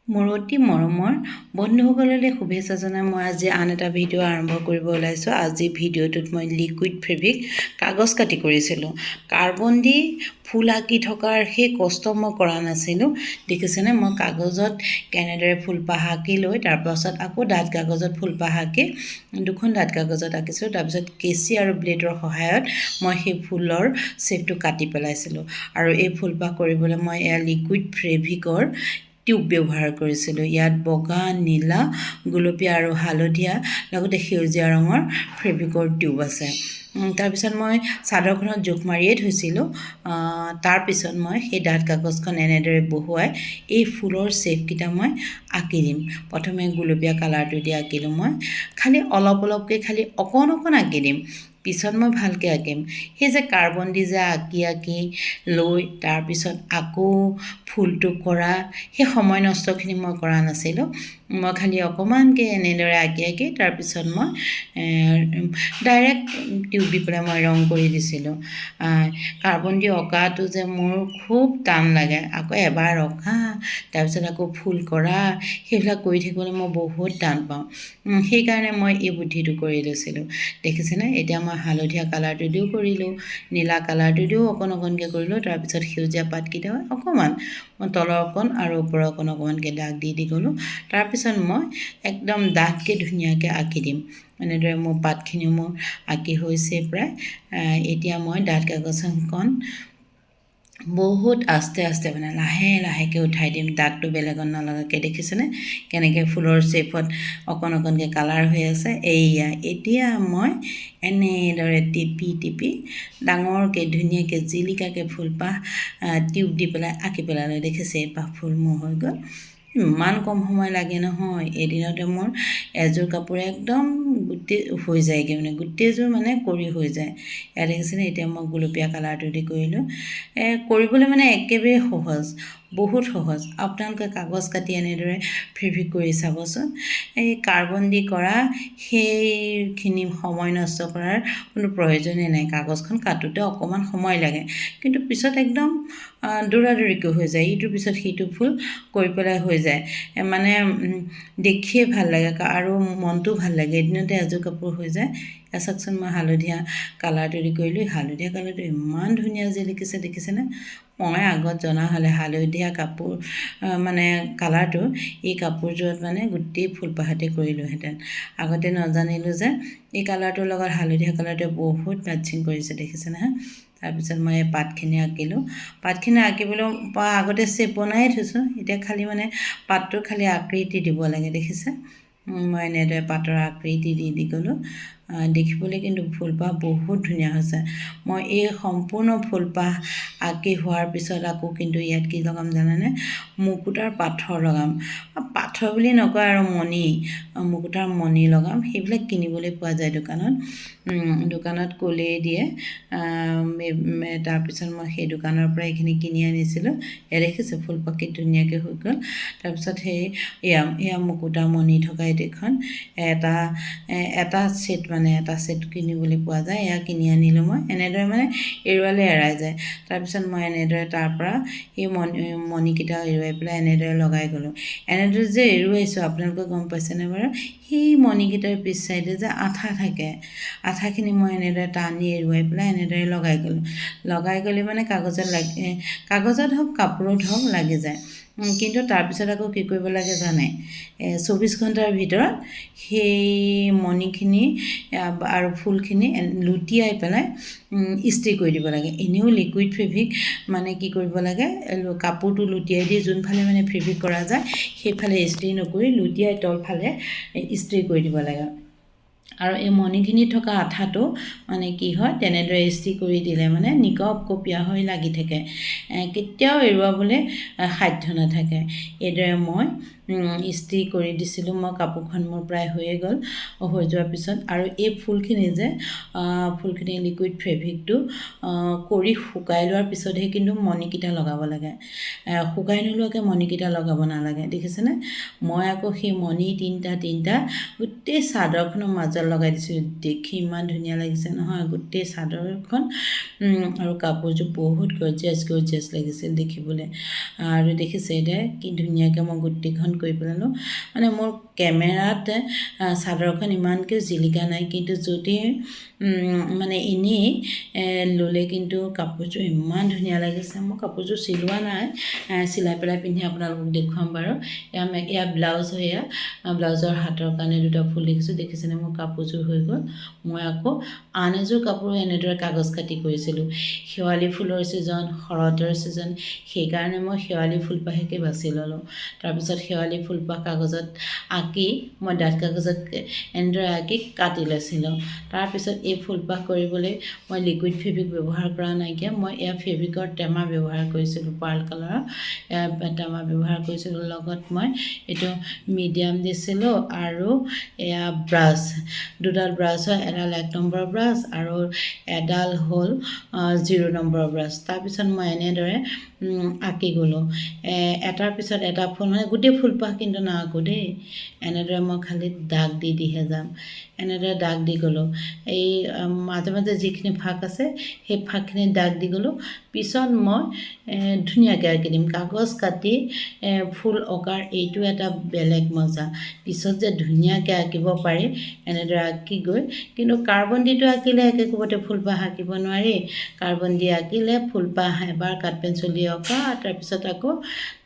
মোৰ অতি মৰমৰ বন্ধুসকললৈ শুভেচ্ছা জনাই মই আজি আন এটা ভিডিঅ' আৰম্ভ কৰিব ওলাইছোঁ। আজি ভিডিঅ'টোত মই লিকুইড ফেব্ৰিক কাগজ কাটি কৰিছিলোঁ। কাৰ্বন দি ফুল আঁকি থকাৰ সেই কষ্ট মই কৰা নাছিলোঁ। দেখিছেনে মই কাগজত কেনেদৰে ফুলপাহ আঁকি লৈ তাৰপাছত আকৌ ডাঠ কাগজত ফুলপাহ আঁকি দুখন ডাঠ কাগজত আঁকিছোঁ। তাৰপিছত কেঁচি আৰু ব্লেডৰ সহায়ত মই সেই ফুলৰ শ্বেপটো কাটি পেলাইছিলোঁ। আৰু এই ফুলপাহ কৰিবলৈ মই এয়া লিকুইড ফেব্ৰিকৰ টিউব ব্যৱহাৰ কৰিছিলোঁ। ইয়াত বগা, নীলা, গুলপীয়া আৰু হালধীয়া লগতে সেউজীয়া ৰঙৰ ফেব্ৰিকৰ টিউব আছে। তাৰপিছত মই চাদৰখনত জোখ মাৰিয়ে থৈছিলোঁ। তাৰপিছত মই সেই ডাঠ কাগজখন এনেদৰে বহুৱাই এই ফুলৰ শ্বেপকেইটা মই আঁকি দিম। প্ৰথমে গুলপীয়া কালাৰটো দি আঁকিলোঁ মই। খালি অলপকৈ খালি অকণ আঁকি দিম। পিছত মই ভালকৈ আঁকিম। সেই যে কাৰ্বন দি যে আঁকি লৈ তাৰপিছত আকৌ ফুলটো কৰা সেই সময় নষ্টখিনি মই কৰা নাছিলোঁ। মই খালি অকণমানকৈ এনেদৰে আঁকি তাৰপিছত মই ডাইৰেক্ট টিউব দি পেলাই মই ৰং কৰি দিছিলোঁ। কাৰ্বন দি অঁকাটো যে মোৰ খুব টান লাগে। আকৌ এবাৰ অঁকা তাৰপিছত আকৌ ফুল কৰা সেইবিলাক কৰি থাকিবলৈ মই বহুত টান পাওঁ। সেইকাৰণে মই এই বুদ্ধিটো কৰি লৈছিলোঁ। দেখিছেনে এতিয়া মই হালধীয়া কালাৰটো দিও কৰিলোঁ, নীলা কালাৰটো দিও অকণকৈ কৰিলোঁ। তাৰপিছত সেউজীয়া পাতকেইটা অকণমান মই তলৰ অকণ আৰু ওপৰৰ অকণকৈ দাগ দি গ'লোঁ। তাৰপিছত মই একদম ডাঠকৈ ধুনীয়াকৈ আঁকি দিম। এনেদৰে মোৰ পাতখিনিও মোৰ আঁকি হৈছে প্ৰায়। এতিয়া মই ডাঠ কাগজখন বহুত আস্তে মানে লাহেকৈ উঠাই দিম। দাগটো বেলেগত নলগাকৈ। দেখিছেনে কেনেকৈ ফুলৰ শ্বেপত অকণকৈ কালাৰ হৈ আছে। এইয়া এতিয়া মই এনেদৰে টিপি ডাঙৰকৈ ধুনীয়াকৈ জিলিকাকৈ ফুলপাহ টিউব দি পেলাই আঁকি পেলালোঁ। দেখিছে এপাহ ফুল মোৰ হৈ গ'ল। ইমান কম সময় লাগে নহয়। এদিনতে মোৰ এযোৰ কাপোৰে একদম গোটেই হৈ যায়গৈ, মানে গোটেইযোৰ মানে কৰি হৈ যায়। ইয়াত দেখিছেনে এতিয়া মই গুলপীয়া কালাৰটো দি কৰিলোঁ। কৰিবলৈ মানে একেবাৰে সহজ, বহুত সহজ। আপোনালোকে কাগজ কাটি এনেদৰে ফেব্ৰিক কৰি চাবচোন। এই কাৰ্বন দি কৰা সেইখিনি সময় নষ্ট কৰাৰ কোনো প্ৰয়োজনেই নাই। কাগজখন কাটোতে অকণমান সময় লাগে, কিন্তু পিছত একদম দৌৰাদৌৰিকৈ হৈ যায়। ইটোৰ পিছত সিটো ফুল কৰি পেলাই হৈ যায়। মানে দেখিয়ে ভাল লাগে আৰু মনটোও ভাল লাগে। এদিনতে এযোৰ কাপোৰ হৈ যায়। এয়া চাওকচোন মই হালধীয়া কালাৰটো দি কৰিলোঁ। হালধীয়া কালাৰটো ইমান ধুনীয়া জিলিকিছে দেখিছেনে। মই আগত জনা হ'লে হালধীয়া কাপোৰ মানে কালাৰটো এই কাপোৰযোৰত মানে গোটেই ফুলপাহতে কৰিলোঁহেঁতেন। আগতে নাজানিলোঁ যে এই কালাৰটোৰ লগত হালধীয়া কালাৰটোৱে বহুত মেটচিং কৰিছে। দেখিছেনে হা। তাৰপিছত মই এই পাতখিনি আঁকিলোঁ। পাতখিনি আঁকিবলৈ আগতে শ্বেপ বনায়ে থৈছোঁ। এতিয়া খালি মানে পাতটো খালি আকৃতি দিব লাগে। দেখিছে মই এনেদৰে পাতৰ আকৃতি দি গ'লোঁ। দেখিবলৈ কিন্তু ফুলপাহ বহুত ধুনীয়া হৈছে। মই এই সম্পূৰ্ণ ফুলপাহ আঁকি হোৱাৰ পিছত আকৌ কিন্তু ইয়াত কি লগাম জানেনে, মুকুতাৰ পাথৰ লগাম। পাথৰ বুলি নকয় আৰু মণি, মুকুতাৰ মণি লগাম। সেইবিলাক কিনিবলৈ পোৱা যায় দোকানত ক'লেই দিয়ে। তাৰপিছত মই সেই দোকানৰ পৰা এইখিনি কিনি আনিছিলোঁ। এয়া দেখিছে ফুলপাহ কি ধুনীয়াকৈ হৈ গ'ল। তাৰপিছত এয়া মুকুতা মণি থকা এইখন এটা ছেট কিনিবলৈ পোৱা যায়। এয়া কিনি আনিলোঁ মই। এনেদৰে মানে এৰুৱালে এৰাই যায়। তাৰপিছত মই এনেদৰে তাৰ পৰা সেই মণিকেইটা এৰুৱাই পেলাই এনেদৰে লগাই গ'লোঁ। এনেদৰে যে এৰুৱাইছোঁ আপোনালোকে গম পাইছেনে বাৰু। সেই মণিকেইটাৰ পিছ চাইডে যে আঠা থাকে, আঠাখিনি মই এনেদৰে টানি এৰুৱাই পেলাই এনেদৰে লগাই গ'লে মানে কাগজত হওক কাপোৰত হওক লাগি যায়। কিন্তু তাৰপিছত আকৌ কি কৰিব লাগে জানে, 24 ঘণ্টাৰ ভিতৰত সেই মণিখিনি আৰু ফুলখিনি লুটিয়াই পেলাই ইস্ত্ৰি কৰি দিব লাগে। এনেও লিকুইড ফেব্ৰিক মানে কি কৰিব লাগে, কাপোৰটো লুটিয়াই দি যোনফালে মানে ফেব্ৰিক কৰা যায় সেইফালে ইস্ত্ৰি নকৰি লুটিয়াই তলফালে ইস্ত্ৰি কৰি দিব লাগে। আৰু এই মণিখিনিত থকা আঠাটো মানে কি হয়, তেনেদৰে ইস্ত্ৰি কৰি দিলে মানে নিকপকপীয়া হৈ লাগি থাকে, কেতিয়াও এৰুৱাবলৈ সাধ্য নাথাকে। এইদৰে মই ইস্ত্ৰি কৰি দিছিলোঁ। মই কাপোৰখন মোৰ প্ৰায় হৈয়ে গ'ল। হৈ যোৱাৰ পিছত আৰু এই ফুলখিনি লিকুইড ফেব্ৰিকটো কৰি শুকাই লোৱাৰ পিছতহে কিন্তু মণিকেইটা লগাব লাগে। শুকাই নোলোৱাকৈ মণিকেইটা লগাব নালাগে। দেখিছেনে মই আকৌ সেই মণি তিনিটা গোটেই চাদৰখনৰ মাজত লগাই দিছোঁ দেখি ইমান ধুনীয়া লাগিছে নহয় গোটেই চাদৰখন আৰু কাপোৰযোৰ বহুত গৰ্জিয়াছ লাগিছিল দেখিবলৈ আৰু দেখিছে এতিয়া কি ধুনীয়াকৈ মই গোটেইখন কৰি পেলালোঁ মানে মোৰ কেমেৰাত চাদৰখন ইমানকৈ জিলিকা নাই কিন্তু যদি মানে এনেই ল'লে কিন্তু কাপোৰযোৰ ইমান ধুনীয়া লাগিছে মই কাপোৰযোৰ চিলোৱা নাই চিলাই পেলাই পিন্ধি আপোনালোকক দেখুৱাম বাৰু এয়া ব্লাউজ হয় এয়া ব্লাউজৰ হাতৰ কাৰণে দুটা ফুল দেখিছেনে মোৰ কাপোৰযোৰ হৈ গ'ল মই আকৌ আন এযোৰ কাপোৰ এনেদৰে কাগজ কাটি কৰিছিলোঁ শেৱালি ফুলৰ ছিজন শৰতৰ ছিজন সেইকাৰণে মই শেৱালি ফুলপাহকে বাছি ল'লোঁ তাৰপিছত শেৱালি ফুলপাহ কাগজত আঁকি মই ডাঠ কাগজত এনেদৰে আঁকি কাটি লৈছিলোঁ তাৰপিছত এই ফুলপাহ কৰিবলৈ মই লিকুইড ফেব্ৰিক ব্যৱহাৰ কৰা নাইকিয়া মই এয়া ফেব্ৰিকৰ টেমা ব্যৱহাৰ কৰিছিলোঁ পাৰ্ল কালাৰৰ টেমা ব্যৱহাৰ কৰিছিলোঁ লগত মই এইটো মিডিয়াম দিছিলোঁ আৰু এয়া ব্ৰাছ দুডাল ব্ৰাছ হয় এডাল 1 নম্বৰ ব্ৰাছ আৰু এডাল হ'ল 0 নম্বৰ ব্ৰাছ তাৰপিছত মই এনেদৰে আঁকি গ'লোঁ এটাৰ পিছত এটা ফুল মানে গোটেই ফুলপাহ কিন্তু নাআঁকো দেই এনেদৰে মই খালি দাগ দিহে যাম এনেদৰে দাগ দি গ'লোঁ এই মাজে মাজে যিখিনি ফাঁক আছে সেই ফাঁকখিনি দাগ দি গ'লোঁ পিছত মই ধুনীয়াকৈ আঁকি দিম কাগজ কাটি ফুল অঁকাৰ এইটো এটা বেলেগ মজা পিছত যে ধুনীয়াকৈ আঁকিব পাৰি এনেদৰে আঁকি গৈ কিন্তু কাৰ্বন দিটো আঁকিলে একেকোবতে ফুলপাহ আঁকিব নোৱাৰি কাৰ্বন দি আঁকিলে ফুলপাহ এবাৰ কাঠ পেঞ্চিল দি অঁকা তাৰপিছত আকৌ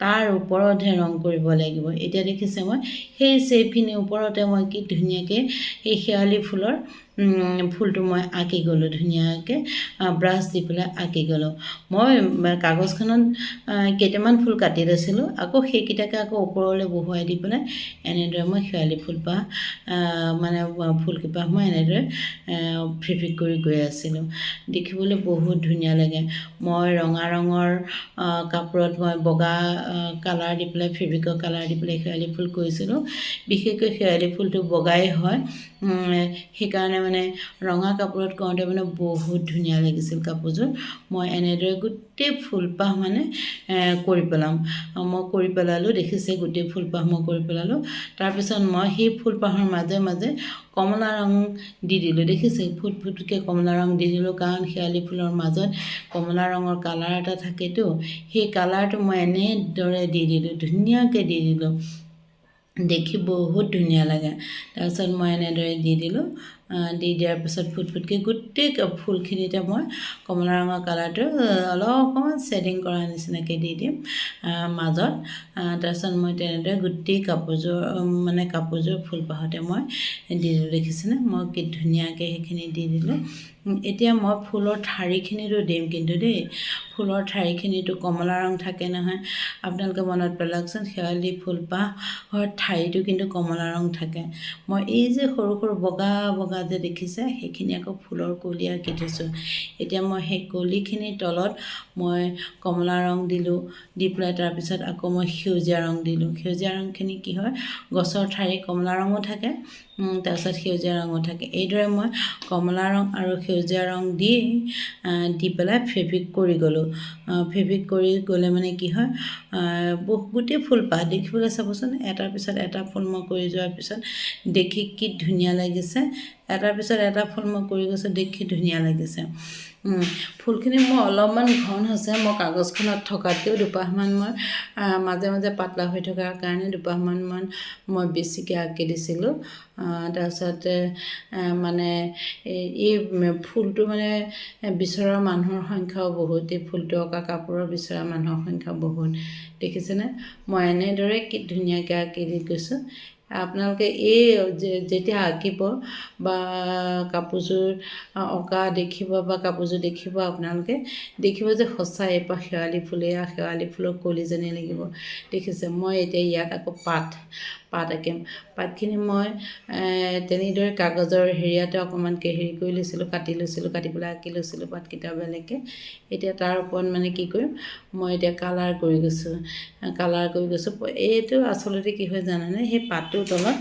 তাৰ ওপৰতহে ৰং কৰিব লাগিব এতিয়া দেখিছে মই সেই চেপখিনিৰ ওপৰতে মই কি ধুনীয়াকৈ সেই শেৱালি ফুলৰ ফুলটো মই আঁকি গ'লোঁ ধুনীয়াকৈ ব্ৰাছ দি পেলাই আঁকি গ'লোঁ মই কাগজখনত কেইটামান ফুল কাটি লৈছিলোঁ আকৌ সেইকেইটাকে আকৌ ওপৰলৈ বহুৱাই দি পেলাই এনেদৰে মই শেৱালি ফুলপাহ মানে ফুলকেইপাহ মই এনেদৰে ফেব্ৰিক কৰি গৈ আছিলোঁ দেখিবলৈ বহুত ধুনীয়া লাগে মই ৰঙা ৰঙৰ কাপোৰত মই বগা কালাৰ দি পেলাই ফেব্ৰিকৰ কালাৰ দি পেলাই শেৱালি ফুল কৰিছিলোঁ বিশেষকৈ শেৱালি ফুলটো বগাই হয় সেইকাৰণে মানে ৰঙা কাপোৰত কৰোঁতে মানে বহুত ধুনীয়া লাগিছিল কাপোৰযোৰ মই এনেদৰে গোটেই ফুলপাহ মানে কৰি পেলাম মই কৰি পেলালোঁ দেখিছে গোটেই ফুলপাহ মই কৰি পেলালোঁ তাৰপিছত মই সেই ফুলপাহৰ মাজে মাজে কমলা ৰং দি দিলোঁ দেখিছে ফুটফুটকৈ কমলা ৰং দি দিলোঁ কাৰণ শেৱালি ফুলৰ মাজত কমলা ৰঙৰ কালাৰ এটা থাকেতো সেই কালাৰটো মই এনেদৰে দি দিলোঁ ধুনীয়াকৈ দি দিলোঁ দেখি বহুত ধুনীয়া লাগে তাৰপিছত মই এনেদৰে দি দিলোঁ দি দিয়াৰ পিছত ফুটফুটকৈ গোটেই ফুলখিনিতে মই কমলা ৰঙৰ কালাৰটো অলপমান শ্বেডিং কৰা নিচিনাকৈ দি দিম মাজত তাৰপিছত মই তেনেদৰে গোটেই কাপোৰযোৰ ফুলপাহতে মই দি দিলোঁ দেখিছেনে মই কি ধুনীয়াকৈ সেইখিনি দি দিলোঁ এতিয়া মই ফুলৰ ঠাৰিখিনিতো দিম কিন্তু দেই ফুলৰ ঠাৰিখিনিতো কমলা ৰং থাকে নহয় আপোনালোকে মনত পেলাওকচোন শেৱালি ফুলপাহৰ ঠাৰিটো কিন্তু কমলা ৰং থাকে মই এই যে সৰু সৰু বগা বগা যে দেখিছে সেইখিনি আকৌ ফুলৰ কলি আঁকি থৈছোঁ এতিয়া মই সেই কলিখিনিৰ তলত মই কমলা ৰং দিলোঁ দি পেলাই তাৰপিছত আকৌ মই সেউজীয়া ৰং দিলোঁ সেউজীয়া ৰংখিনি কি হয় গছৰ ঠাৰি কমলা ৰঙো থাকে তাৰপিছত সেউজীয়া ৰঙো থাকে এইদৰে মই কমলা ৰং আৰু সেউজীয়া ৰং দি পেলাই ফেব্ৰিক কৰি গ'লোঁ ফেব্ৰিক কৰি গ'লে মানে কি হয় গোটেই ফুলপাহ দেখিবলৈ চাবচোন এটাৰ পিছত এটা ফুল মই কৰি যোৱাৰ পিছত দেখি কি ধুনীয়া লাগিছে এটাৰ পিছত এটা ফুল মই কৰি গৈছোঁ দেখি ধুনীয়া লাগিছে ফুলখিনি মোৰ অলপমান ঘন হৈছে মই কাগজখনত থকাতকৈও দুপাহমান মই মাজে মাজে পাতলা হৈ থকাৰ কাৰণে দুপাহমান মই বেছিকৈ আঁকি দিছিলোঁ তাৰপিছত মানে এই ফুলটো মানে বিচৰা মানুহৰ সংখ্যাও বহুত এই ফুলটো অঁকা কাপোৰৰ বিচৰা মানুহৰ সংখ্যা বহুত দেখিছেনে মই এনেদৰে কি ধুনীয়াকৈ আঁকি দি গৈছোঁ আপোনালোকে এই যেতিয়া আঁকিব বা কাপোৰযোৰ অঁকা দেখিব বা কাপোৰযোৰ দেখিব আপোনালোকে দেখিব যে সঁচাই এপাহ শেৱালি ফুলৰ কলিজনী লাগিব দেখিছে মই এতিয়া ইয়াত আকৌ পাত আঁকিম পাতখিনি মই তেনেদৰে কাগজৰ হেৰিয়াতে অকণমানকৈ কৰি লৈছিলোঁ কাটি পেলাই আঁকি লৈছিলোঁ পাতকেইটা বেলেগকৈ এতিয়া তাৰ ওপৰত মানে কি কৰিম মই এতিয়া কালাৰ কৰি গৈছোঁ এইটো আচলতে কি হয় জানেনে সেই পাতটোৰ তলত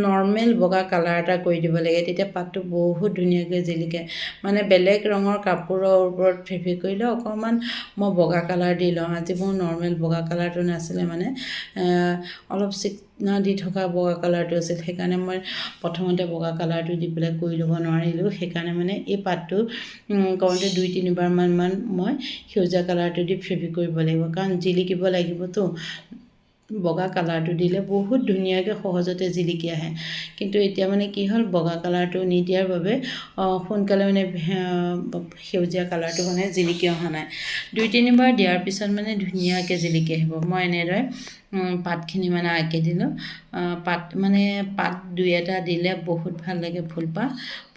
নৰ্মেল বগা কালাৰ এটা কৰি দিব লাগে তেতিয়া পাতটো বহুত ধুনীয়াকৈ জিলিকে মানে বেলেগ ৰঙৰ কাপোৰৰ ওপৰত ফেব্ৰিক কৰিলে অকণমান মই বগা কালাৰ দি লওঁ আজি মোৰ নৰ্মেল বগা কালাৰটো নাছিলে মানে অলপ চিকনা দি থকা বগা কালাৰটো কালাৰটো আছিল সেইকাৰণে মই প্ৰথমতে বগা কালাৰটো দি পেলাই কৰি ল'ব নোৱাৰিলোঁ সেইকাৰণে মানে এই পাতটো কৰোঁতে 2-3বাৰমান মই সেউজীয়া কালাৰটো দি ফেব্ৰিক কৰিব লাগিব কাৰণ জিলিকিব লাগিবতো বগা কালাৰটো দিলে বহুত ধুনীয়াকৈ সহজতে জিলিকি আহে কিন্তু এতিয়া মানে কি হ'ল বগা কালাৰটো নিদিয়াৰ বাবে সোনকালে মানে সেউজীয়া কালাৰটো মানে জিলিকি অহা নাই 2-3বাৰ দিয়াৰ পিছত মানে ধুনীয়াকৈ জিলিকি আহিব মই এনেদৰে পাতখিনি মানে আঁকি দিলোঁ পাত 2-এটা দিলে বহুত ভাল লাগে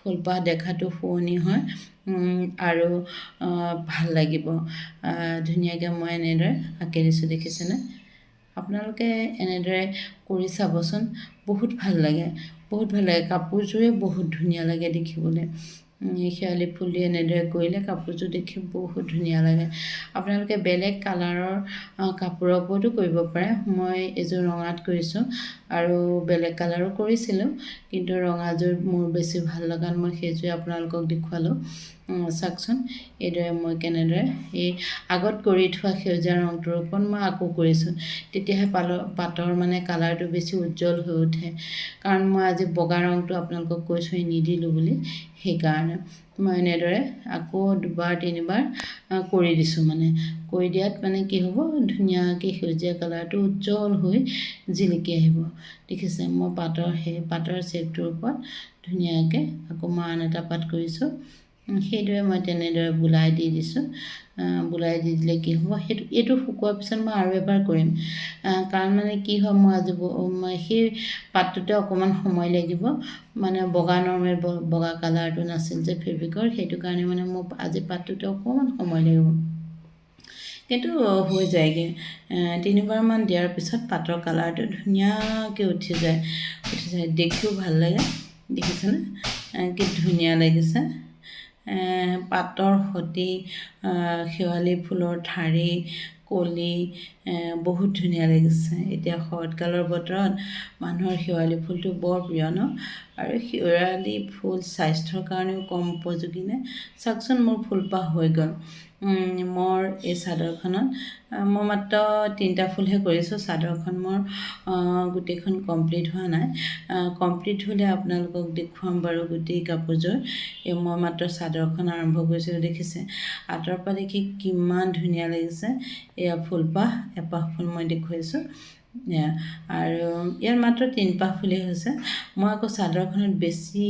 ফুলপাহ দেখাটো শুৱনি হয় আৰু ভাল লাগিব ধুনীয়াকৈ মই এনেদৰে আঁকি দিছোঁ দেখিছেনে আপোনালোকে এনেদৰে কৰি চাবচোন বহুত ভাল লাগে কাপোৰযোৰে বহুত ধুনীয়া লাগে দেখিবলৈ শেৱালি ফুল দি এনেদৰে কৰিলে কাপোৰযোৰ দেখি বহুত ধুনীয়া লাগে আপোনালোকে বেলেগ কালাৰৰ কাপোৰৰ ওপৰতো কৰিব পাৰে মই এযোৰ ৰঙাত কৰিছোঁ আৰু বেলেগ কালাৰো কৰিছিলোঁ কিন্তু ৰঙাযোৰ মোৰ বেছি ভাল লগাত মই সেইযোৰে আপোনালোকক দেখুৱালোঁ চাওকচোন এইদৰে মই কেনেদৰে এই আগত কৰি থোৱা সেউজীয়া ৰংটোৰ ওপৰত মই আকৌ কৰিছোঁ তেতিয়াহে পাতৰ মানে কালাৰটো বেছি উজ্জ্বল হৈ উঠে কাৰণ মই আজি বগা ৰংটো আপোনালোকক কৈছোঁ নিদিলোঁ বুলি সেইকাৰণে মই এনেদৰে আকৌ 2-3বাৰ কৰি দিছোঁ মানে কৰি দিয়াত মানে কি হ'ব ধুনীয়াকৈ সেউজীয়া কালাৰটো উজ্জ্বল হৈ জিলিকি আহিব দেখিছে মই পাতৰ শ্বেপটোৰ ওপৰত ধুনীয়াকৈ আকৌ মই আন এটা পাত কৰিছোঁ সেইদৰে মই তেনেদৰে বুলাই দি দিছোঁ বুলাই দি দিলে কি হ'ব এইটো শুকোৱাৰ পিছত মই আৰু এবাৰ কৰিম কাৰণ মানে কি হয় মই আজি সেই পাতটোতে অকণমান সময় লাগিব মানে নৰ্মেল বগা কালাৰটো নাছিল যে ফেব্ৰিকৰ সেইটো কাৰণে মানে মোৰ আজি পাতটোতে অকণমান সময় লাগিব কিন্তু হৈ যায়গৈ 3বাৰমান দিয়াৰ পিছত পাতৰ কালাৰটো ধুনীয়াকৈ উঠি যায় দেখিও ভাল লাগে দেখিছেনে কি ধুনীয়া লাগিছে পাতৰ সতি শেৱালি ফুলৰ ঠাৰি কলি বহুত ধুনীয়া লাগিছে এতিয়া শৰৎকালৰ বতৰত মানুহৰ শেৱালি ফুলটো বৰ প্ৰিয় ন আৰু শেৱালি ফুল স্বাস্থ্যৰ কাৰণেও কম উপযোগী নে চাওকচোন মোৰ ফুলপাহ হৈ গ'ল মোৰ এই চাদৰখনত মই মাত্ৰ 3টা ফুলহে কৰিছোঁ চাদৰখন মোৰ গোটেইখন কমপ্লিট হোৱা নাই কমপ্লিট হ'লে আপোনালোকক দেখুৱাম বাৰু গোটেই কাপোৰযোৰ মই মাত্ৰ চাদৰখন আৰম্ভ কৰিছিলোঁ দেখিছে আঁতৰৰ পৰা দেখি কিমান ধুনীয়া লাগিছে এয়া ফুলপাহ এপাহ ফুল মই দেখুৱাইছোঁ আৰু ইয়াৰ মাত্ৰ 3পাহ ফুলেই হৈছে মই আকৌ চাদৰখনত বেছি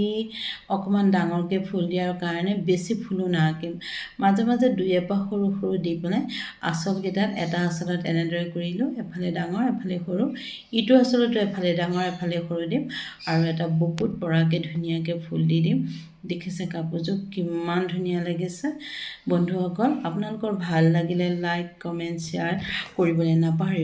অকণমান ডাঙৰকৈ ফুল দিয়াৰ কাৰণে বেছি ফুলো নাআঁকিম মাজে মাজে 2-এপাহ সৰু সৰু দি পেলাই আঁচলকেইটাত এটা আঁচলত এনেদৰে কৰিলোঁ এফালে ডাঙৰ এফালে সৰু ইটো আঁচলতো এফালে ডাঙৰ এফালে সৰু দিম আৰু এটা বুকুত পৰাকৈ ধুনীয়াকৈ ফুল দি দিম দেখিছে কাপোৰযোৰ কিমান ধুনীয়া লাগিছে বন্ধুসকল আপোনালোকৰ ভাল লাগিলে লাইক কমেণ্ট শ্বেয়াৰ কৰিবলৈ নাপাহৰিব